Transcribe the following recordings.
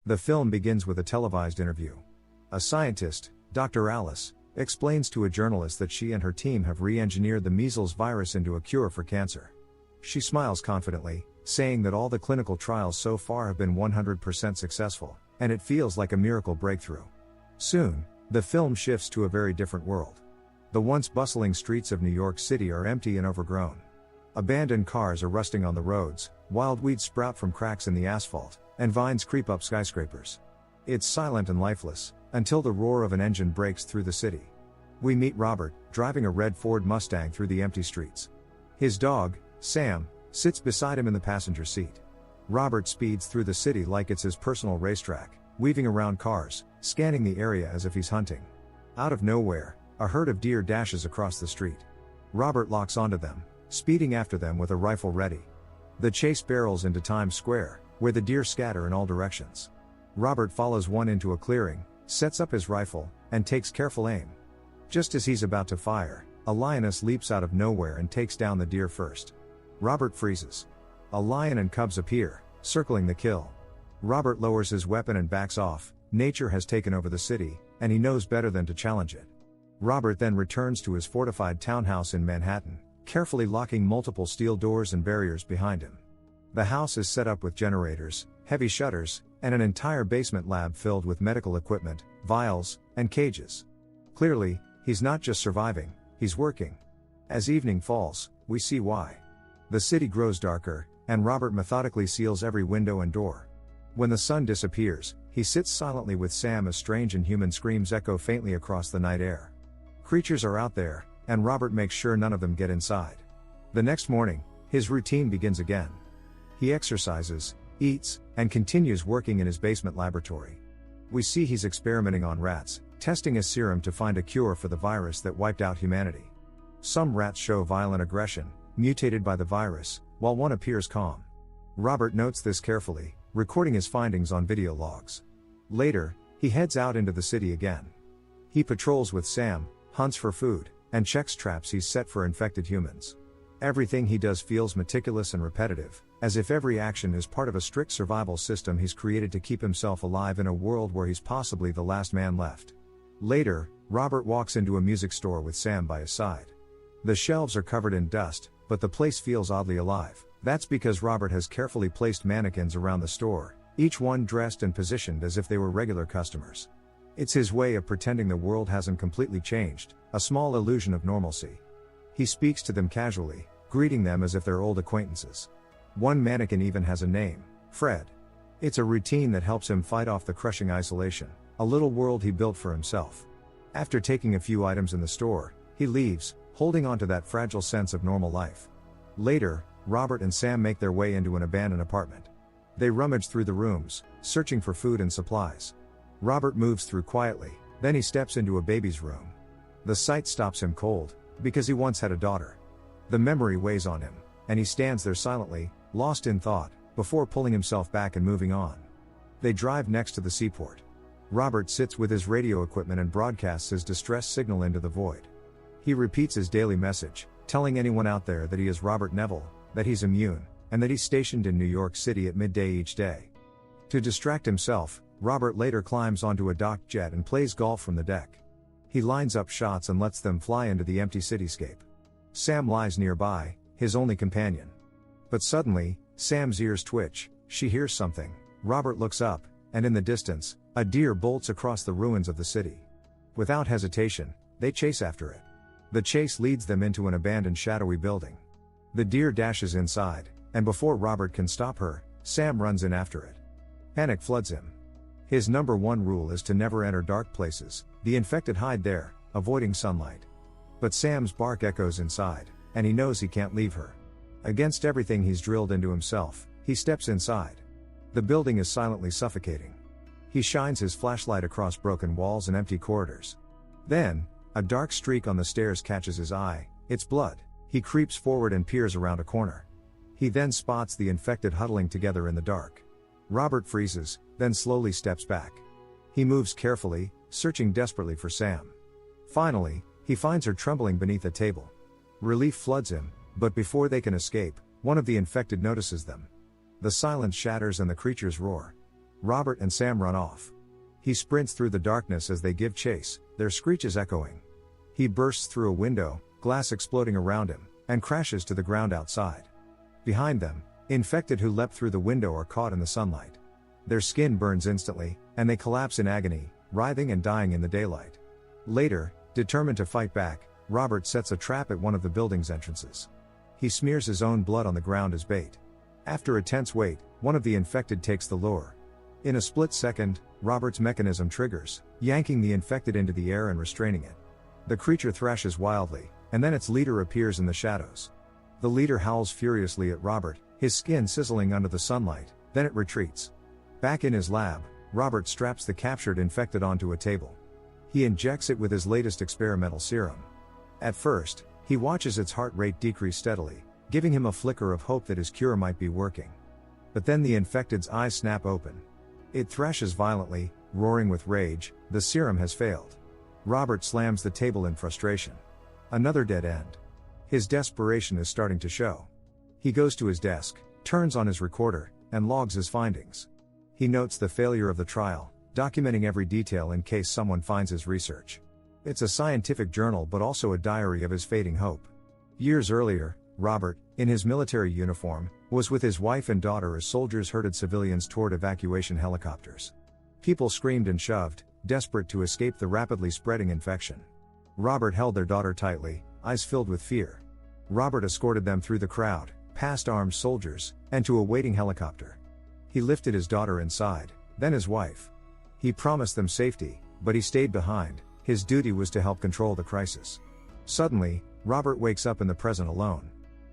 The film begins with a televised interview. A scientist, Dr. Alice, explains to a journalist that she and her team have re-engineered the measles virus into a cure for cancer. She smiles confidently, saying that all the clinical trials so far have been 100% successful, and it feels like a miracle breakthrough. Soon, the film shifts to a very different world. The once bustling streets of New York City are empty and overgrown. Abandoned cars are rusting on the roads, wild weeds sprout from cracks in the asphalt, and vines creep up skyscrapers. It's silent and lifeless, until the roar of an engine breaks through the city. We meet Robert, driving a red Ford Mustang through the empty streets. His dog, Sam, sits beside him in the passenger seat. Robert speeds through the city like it's his personal racetrack, weaving around cars, scanning the area as if he's hunting. Out of nowhere, a herd of deer dashes across the street. Robert locks onto them, speeding after them with a rifle ready. The chase barrels into Times Square, where the deer scatter in all directions. Robert follows one into a clearing, sets up his rifle, and takes careful aim. Just as he's about to fire, a lioness leaps out of nowhere and takes down the deer first. Robert freezes. A lion and cubs appear, circling the kill. Robert lowers his weapon and backs off. Nature has taken over the city, and he knows better than to challenge it. Robert then returns to his fortified townhouse in Manhattan, carefully locking multiple steel doors and barriers behind him. The house is set up with generators, heavy shutters, and an entire basement lab filled with medical equipment, vials, and cages. Clearly, he's not just surviving, he's working. As evening falls, we see why. The city grows darker, and Robert methodically seals every window and door. When the sun disappears, he sits silently with Sam as strange and human screams echo faintly across the night air. Creatures are out there, and Robert makes sure none of them get inside. The next morning, his routine begins again. He exercises, eats, and continues working in his basement laboratory. We see he's experimenting on rats, testing a serum to find a cure for the virus that wiped out humanity. Some rats show violent aggression, mutated by the virus, while one appears calm. Robert notes this carefully, recording his findings on video logs. Later, he heads out into the city again. He patrols with Sam, hunts for food, and checks traps he's set for infected humans. Everything he does feels meticulous and repetitive, as if every action is part of a strict survival system he's created to keep himself alive in a world where he's possibly the last man left. Later, Robert walks into a music store with Sam by his side. The shelves are covered in dust, but the place feels oddly alive. That's because Robert has carefully placed mannequins around the store, each one dressed and positioned as if they were regular customers. It's his way of pretending the world hasn't completely changed, a small illusion of normalcy. He speaks to them casually, greeting them as if they're old acquaintances. One mannequin even has a name, Fred. It's a routine that helps him fight off the crushing isolation, a little world he built for himself. After taking a few items in the store, he leaves, holding on to that fragile sense of normal life. Later, Robert and Sam make their way into an abandoned apartment. They rummage through the rooms, searching for food and supplies. Robert moves through quietly, then he steps into a baby's room. The sight stops him cold, because he once had a daughter. The memory weighs on him, and he stands there silently, lost in thought, before pulling himself back and moving on. They drive next to the seaport. Robert sits with his radio equipment and broadcasts his distress signal into the void. He repeats his daily message, telling anyone out there that he is Robert Neville, that he's immune, and that he's stationed in New York City at midday each day. To distract himself, Robert later climbs onto a docked jet and plays golf from the deck. He lines up shots and lets them fly into the empty cityscape. Sam lies nearby, his only companion. But suddenly, Sam's ears twitch, she hears something. Robert looks up, and in the distance, a deer bolts across the ruins of the city. Without hesitation, they chase after it. The chase leads them into an abandoned shadowy building. The deer dashes inside, and before Robert can stop her, Sam runs in after it. Panic floods him. His number one rule is to never enter dark places. The infected hide there, avoiding sunlight. But Sam's bark echoes inside, and he knows he can't leave her. Against everything he's drilled into himself, he steps inside. The building is silently suffocating. He shines his flashlight across broken walls and empty corridors. Then, a dark streak on the stairs catches his eye. It's blood. He creeps forward and peers around a corner. He then spots the infected huddling together in the dark. Robert freezes, then slowly steps back. He moves carefully, searching desperately for Sam. Finally, he finds her trembling beneath a table. Relief floods him, but before they can escape, one of the infected notices them. The silence shatters and the creatures roar. Robert and Sam run off. He sprints through the darkness as they give chase, their screeches echoing. He bursts through a window, glass exploding around him, and crashes to the ground outside. Behind them, infected who leapt through the window are caught in the sunlight. Their skin burns instantly, and they collapse in agony, writhing and dying in the daylight. Later, determined to fight back, Robert sets a trap at one of the building's entrances. He smears his own blood on the ground as bait. After a tense wait, one of the infected takes the lure. In a split second, Robert's mechanism triggers, yanking the infected into the air and restraining it. The creature thrashes wildly, and then its leader appears in the shadows. The leader howls furiously at Robert, his skin sizzling under the sunlight, then it retreats. Back in his lab, Robert straps the captured infected onto a table. He injects it with his latest experimental serum. At first, he watches its heart rate decrease steadily, giving him a flicker of hope that his cure might be working. But then the infected's eyes snap open. It thrashes violently, roaring with rage. The serum has failed. Robert slams the table in frustration. Another dead end. His desperation is starting to show. He goes to his desk, turns on his recorder, and logs his findings. He notes the failure of the trial, documenting every detail in case someone finds his research. It's a scientific journal but also a diary of his fading hope. Years earlier, Robert, in his military uniform, was with his wife and daughter as soldiers herded civilians toward evacuation helicopters. People screamed and shoved, desperate to escape the rapidly spreading infection. Robert held their daughter tightly, eyes filled with fear. Robert escorted them through the crowd, past armed soldiers, and to a waiting helicopter. He lifted his daughter inside, then his wife. He promised them safety, but he stayed behind. His duty was to help control the crisis. Suddenly, Robert wakes up in the present alone.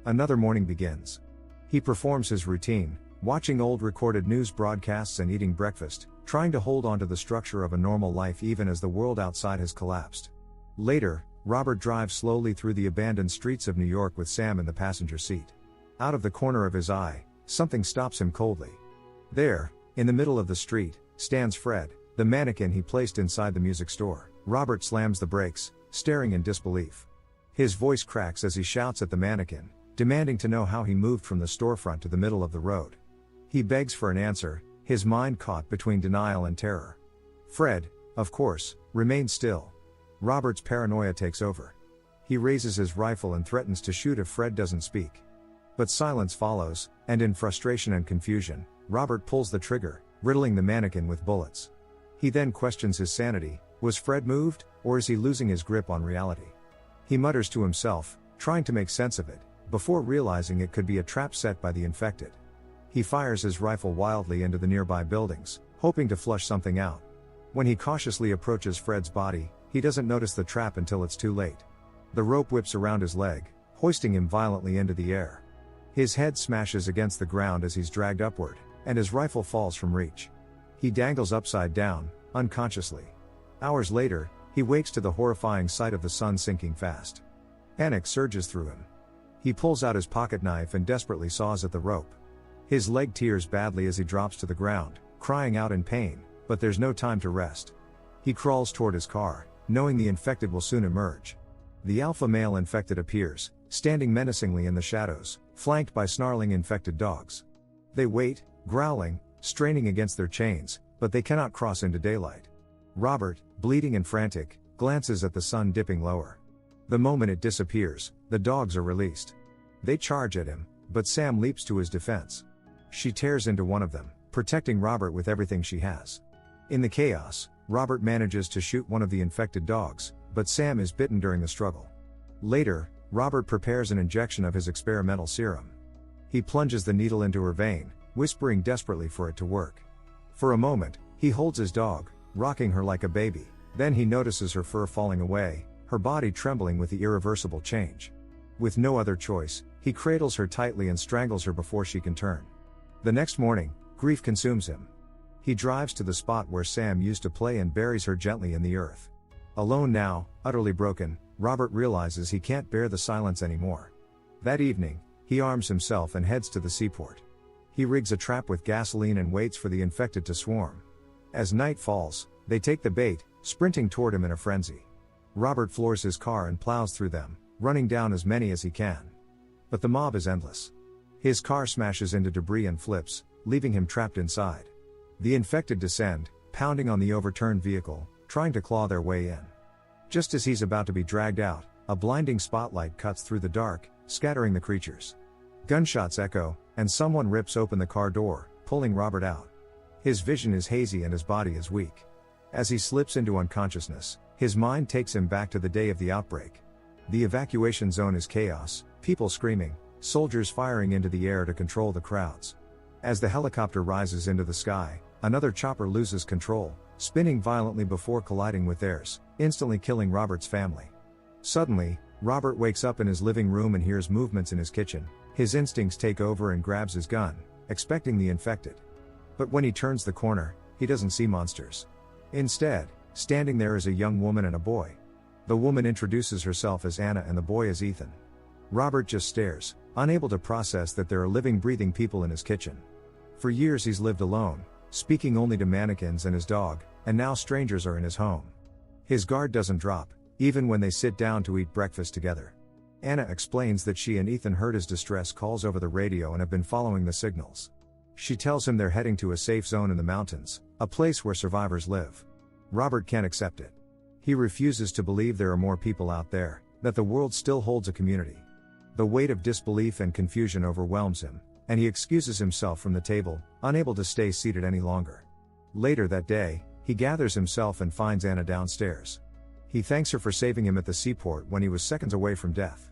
Another morning begins. He performs his routine, watching old recorded news broadcasts and eating breakfast, trying to hold on to the structure of a normal life even as the world outside has collapsed. Later, Robert drives slowly through the abandoned streets of New York with Sam in the passenger seat. Out of the corner of his eye, something stops him coldly. There, in the middle of the street, stands Fred, the mannequin he placed inside the music store. Robert slams the brakes, staring in disbelief. His voice cracks as he shouts at the mannequin, demanding to know how he moved from the storefront to the middle of the road. He begs for an answer, his mind caught between denial and terror. Fred, of course, remains still. Robert's paranoia takes over. He raises his rifle and threatens to shoot if Fred doesn't speak. But silence follows, and in frustration and confusion, Robert pulls the trigger, riddling the mannequin with bullets. He then questions his sanity. Was Fred moved, or is he losing his grip on reality? He mutters to himself, trying to make sense of it, before realizing it could be a trap set by the infected. He fires his rifle wildly into the nearby buildings, hoping to flush something out. When he cautiously approaches Fred's body, he doesn't notice the trap until it's too late. The rope whips around his leg, hoisting him violently into the air. His head smashes against the ground as he's dragged upward, and his rifle falls from reach. He dangles upside down, unconsciously. Hours later, he wakes to the horrifying sight of the sun sinking fast. Panic surges through him. He pulls out his pocket knife and desperately saws at the rope. His leg tears badly as he drops to the ground, crying out in pain, but there's no time to rest. He crawls toward his car, knowing the infected will soon emerge. The alpha male infected appears, standing menacingly in the shadows, flanked by snarling infected dogs. They wait, growling, straining against their chains, but they cannot cross into daylight. Robert, bleeding and frantic, glances at the sun dipping lower. The moment it disappears, the dogs are released. They charge at him, but Sam leaps to his defense. She tears into one of them, protecting Robert with everything she has. In the chaos, Robert manages to shoot one of the infected dogs, but Sam is bitten during the struggle. Later, Robert prepares an injection of his experimental serum. He plunges the needle into her vein, whispering desperately for it to work. For a moment, he holds his dog, rocking her like a baby. Then he notices her fur falling away, her body trembling with the irreversible change. With no other choice, he cradles her tightly and strangles her before she can turn. The next morning, grief consumes him. He drives to the spot where Sam used to play and buries her gently in the earth. Alone now, utterly broken, Robert realizes he can't bear the silence anymore. That evening, he arms himself and heads to the seaport. He rigs a trap with gasoline and waits for the infected to swarm. As night falls, they take the bait, sprinting toward him in a frenzy. Robert floors his car and plows through them, running down as many as he can. But the mob is endless. His car smashes into debris and flips, leaving him trapped inside. The infected descend, pounding on the overturned vehicle, trying to claw their way in. Just as he's about to be dragged out, a blinding spotlight cuts through the dark, scattering the creatures. Gunshots echo, and someone rips open the car door, pulling Robert out. His vision is hazy and his body is weak. As he slips into unconsciousness, his mind takes him back to the day of the outbreak. The evacuation zone is chaos, people screaming, soldiers firing into the air to control the crowds. As the helicopter rises into the sky, another chopper loses control, spinning violently before colliding with theirs, instantly killing Robert's family. Suddenly, Robert wakes up in his living room and hears movements in his kitchen. His instincts take over and grabs his gun, expecting the infected. But when he turns the corner, he doesn't see monsters. Instead, standing there is a young woman and a boy. The woman introduces herself as Anna and the boy as Ethan. Robert just stares, unable to process that there are living, breathing people in his kitchen. For years he's lived alone, speaking only to mannequins and his dog, and now strangers are in his home. His guard doesn't drop, even when they sit down to eat breakfast together. Anna explains that she and Ethan heard his distress calls over the radio and have been following the signals. She tells him they're heading to a safe zone in the mountains, a place where survivors live. Robert can't accept it. He refuses to believe there are more people out there, that the world still holds a community. The weight of disbelief and confusion overwhelms him, and he excuses himself from the table, unable to stay seated any longer. Later that day, he gathers himself and finds Anna downstairs. He thanks her for saving him at the seaport when he was seconds away from death.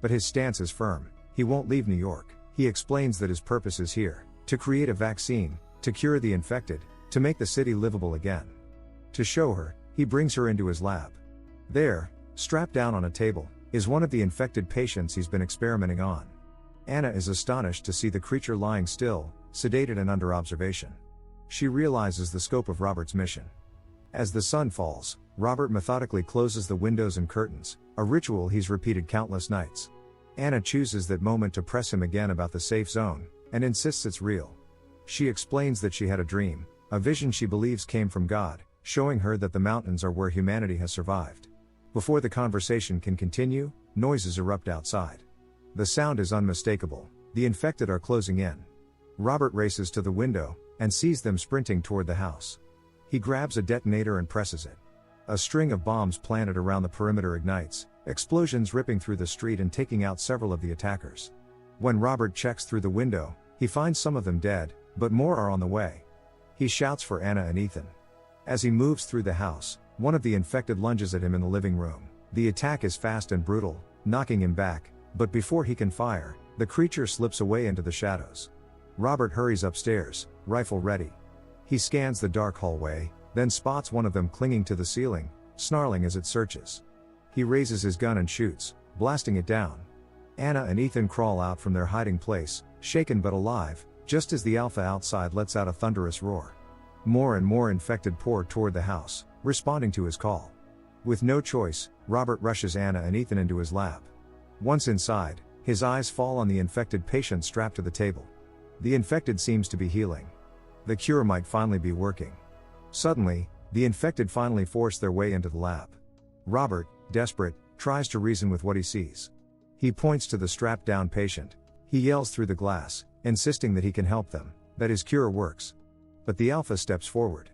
But his stance is firm. He won't leave New York. He explains that his purpose is here, to create a vaccine, to cure the infected, to make the city livable again. To show her, he brings her into his lab. There, strapped down on a table, is one of the infected patients he's been experimenting on. Anna is astonished to see the creature lying still, sedated and under observation. She realizes the scope of Robert's mission. As the sun falls, Robert methodically closes the windows and curtains, a ritual he's repeated countless nights. Anna chooses that moment to press him again about the safe zone, and insists it's real. She explains that she had a dream, a vision she believes came from God, showing her that the mountains are where humanity has survived. Before the conversation can continue, noises erupt outside. The sound is unmistakable. The infected are closing in. Robert races to the window, and sees them sprinting toward the house. He grabs a detonator and presses it. A string of bombs planted around the perimeter ignites, explosions ripping through the street and taking out several of the attackers. When Robert checks through the window, he finds some of them dead, but more are on the way. He shouts for Anna and Ethan. As he moves through the house, one of the infected lunges at him in the living room. The attack is fast and brutal, knocking him back, but before he can fire, the creature slips away into the shadows. Robert hurries upstairs, rifle ready. He scans the dark hallway, then spots one of them clinging to the ceiling, snarling as it searches. He raises his gun and shoots, blasting it down. Anna and Ethan crawl out from their hiding place, shaken but alive, just as the alpha outside lets out a thunderous roar. More and more infected pour toward the house, responding to his call. With no choice, Robert rushes Anna and Ethan into his lab. Once inside, his eyes fall on the infected patient strapped to the table. The infected seems to be healing. The cure might finally be working. Suddenly, the infected finally force their way into the lab. Robert, desperate, tries to reason with what he sees. He points to the strapped-down patient. He yells through the glass, insisting that he can help them, that his cure works. But the alpha steps forward.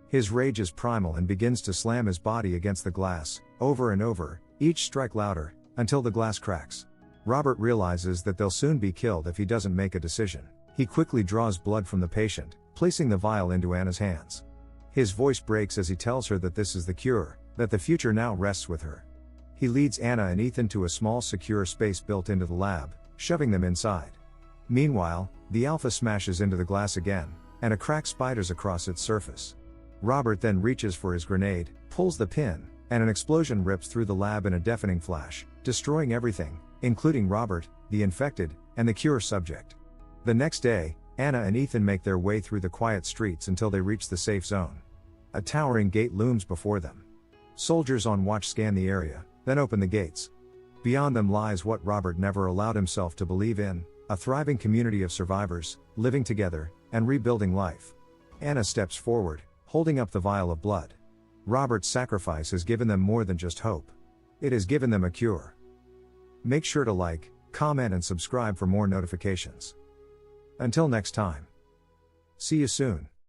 His rage is primal and begins to slam his body against the glass, over and over, each strike louder, until the glass cracks. Robert realizes that they'll soon be killed if he doesn't make a decision. He quickly draws blood from the patient, placing the vial into Anna's hands. His voice breaks as he tells her that this is the cure, that the future now rests with her. He leads Anna and Ethan to a small secure space built into the lab, shoving them inside. Meanwhile, the alpha smashes into the glass again, and a crack spiders across its surface. Robert then reaches for his grenade, pulls the pin, and an explosion rips through the lab in a deafening flash, destroying everything, including Robert, the infected, and the cure subject. The next day, Anna and Ethan make their way through the quiet streets until they reach the safe zone. A towering gate looms before them. Soldiers on watch scan the area, then open the gates. Beyond them lies what Robert never allowed himself to believe in, a thriving community of survivors, living together, and rebuilding life. Anna steps forward, holding up the vial of blood. Robert's sacrifice has given them more than just hope. It has given them a cure. Make sure to like, comment and subscribe for more notifications. Until next time. See you soon.